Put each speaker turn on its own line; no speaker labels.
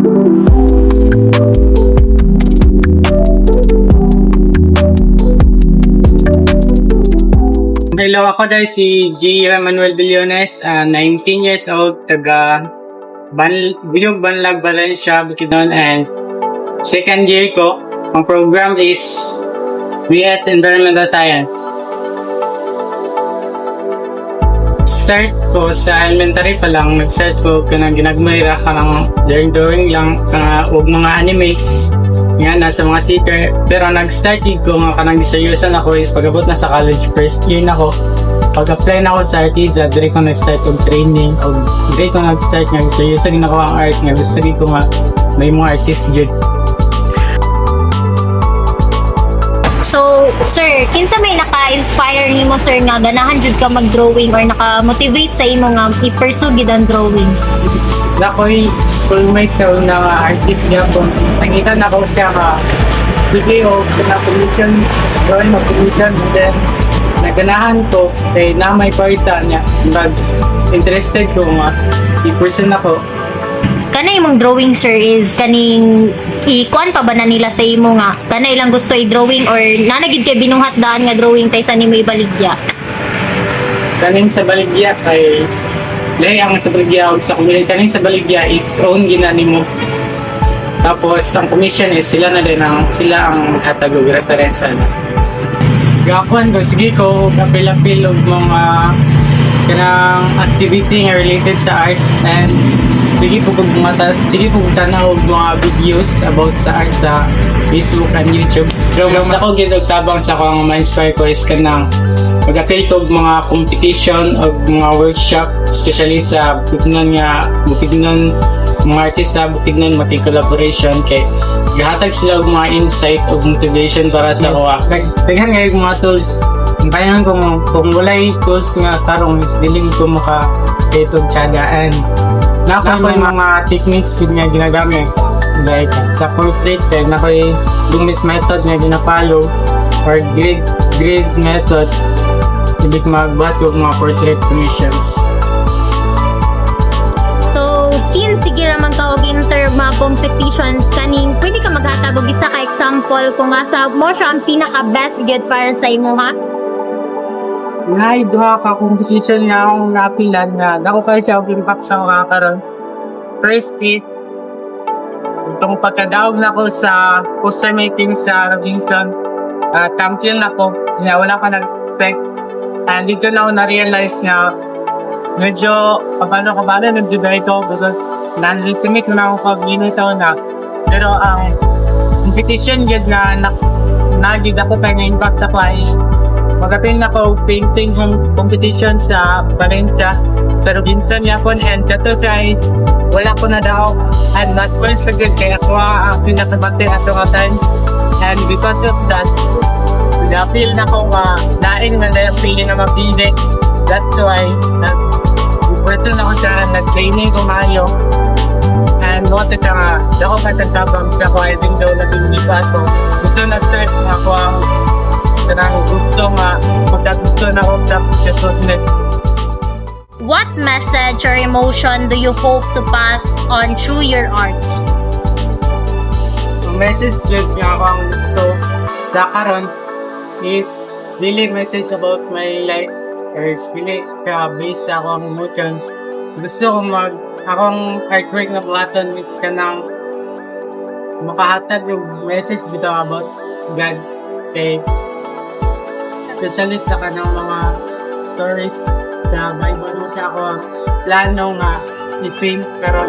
Hello, ako dahil si G. Manuel Billones, 19 years old, taga Bilog, Banlag, Valencia, Bukidnon, and second year ko. Ang program is BS Environmental Science. Start ko sa elementary pa lang, nag-start ko kanang ginagmayra ka ng drawing lang, huwag mga anime. Yan, nasa mga sticker. Pero nag-start ko nga kanang seryosan ako is pag-abot na sa college, first year na ako. Pag-apply na ako sa Artisa, dire ko nag-start yung training. O dire ko nag-start nga, seryosan ginako ang art nga. Gusto ko nga may mga artist dyan.
So, sir, kinsa may naka-inspire nimo sir nga ganahan jud ka mag-drawing or naka-motivate sa imo nga i-pursue gid ang drawing?
Nako'y schoolmate sa unang artist niya po. Nakita na ko siya ka video na commission, drawing of commission, and then naganahan ko kay na may parita niya. Interested ko nga i-person ako.
Kanay imong drawing sir is kaning ikuan pa ba na nila sa imo nga kanay ilang gusto i-drawing or nanagid kay binuhat daan nga drawing tay sa nimo ibaligya?
Kaning sa baligya kay lahi ang sa baligya o sa community. Kaning sa baligya is own ginani mo. Tapos ang commission is sila ang hatag og reference na. Gakuan ko sige ko kapil-apil og mga kanang activity nga related sa art, and sige po tanaw og mga videos about sa art sa Facebook and YouTube. Pero mas ako gid og tabang sa akong ma-inspire ko is kanang mag-attend og mga competition o mga workshop, especially sa Bukidnon, mga artist sa Bukidnon, mating collaboration kay gahatag sila og mga insight o motivation para sa kuha. Daghan nga yung mga tools. Bayan ko kung walay tools nga karong is diling ko maka-itog tiyagaan. Nakoy mga techniques nga ginagamit. Like sa portrait, nakoy Loomis method nga ginapalo or grid method. Ibig magbuhat ko mga portrait commissions.
So, since sige raman ka og inter mga competitions kaning pwede ka maghatag og isa ka example kung asa mo siya ang pinaka best good para sa imo ha?
Nay duha ka competition nga akong napilan nga dako kay siya og impact sa mga karon. First it itong pagkadaog na ko sa poster making sa Robinson, champion ako, wala ka nag-expect. And dito na ako na-realize na medyo paano nag-do ito because non-legitimate na ako pag-initaw na. Pero ang competition yun na nagid ako tayo na impact sa play. Magating na ako painting competition sa Valencia pero Robinson yapon, and kato kay wala ko na daw and last points sa good kaya ako ang pinakabante ato nga time, and because of that na-feel na ko naing na na-feel na mapili. That's why pwede na ko sa training ko mayo, and what ka nga dako ka tatabang sa ko ay din daw na tinilipat ko gusto na start ako ang kanang gusto nga pagkagusto na ako sa susunod.
What message or emotion do you hope to pass on through your arts?
Ang message nga ako ang gusto sa karon is really message about my life or really based sa akong emotion. Gusto ko akong artwork na platon is kanang makahatag yung message dito about God. Okay. Especially sa kanang mga stories sa Bible mo siya ako plano nga i-paint karon.